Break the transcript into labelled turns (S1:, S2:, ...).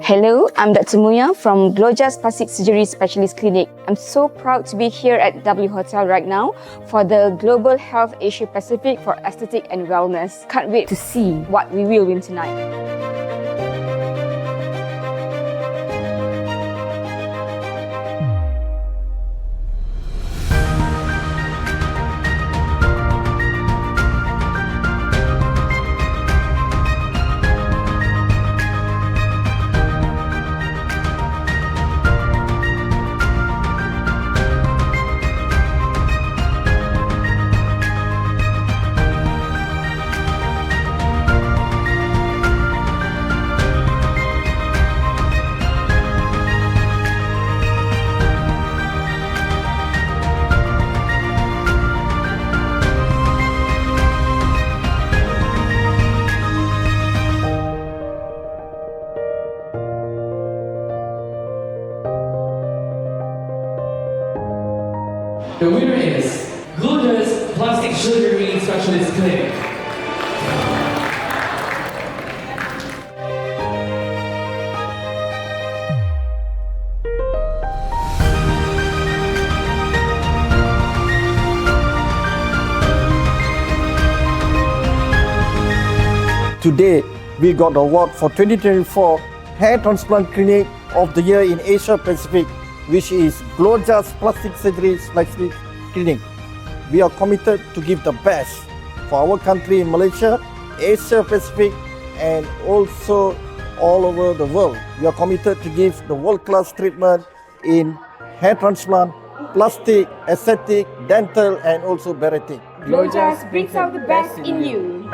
S1: Hello, I'm Dr. Muya from GLOJAS Specialist Clinic. I'm so proud to be here at W Hotel right now for the Global Health Asia Pacific for Aesthetic and Wellness. Can't wait to see what we will win tonight.
S2: The winner is GLOJAS Plastic Surgery Specialist Clinic.
S3: Today, we got the award for 2024 Hair Transplant Clinic of the Year in Asia Pacific, which is GLOJAS Plastic Surgery Specialist Clinic. We are committed to give the best for our country in Malaysia, Asia Pacific, and also all over the world. We are committed to give the world-class treatment in hair transplant, plastic, aesthetic, dental, and also bariatric.
S1: GLOJAS brings out the best in you.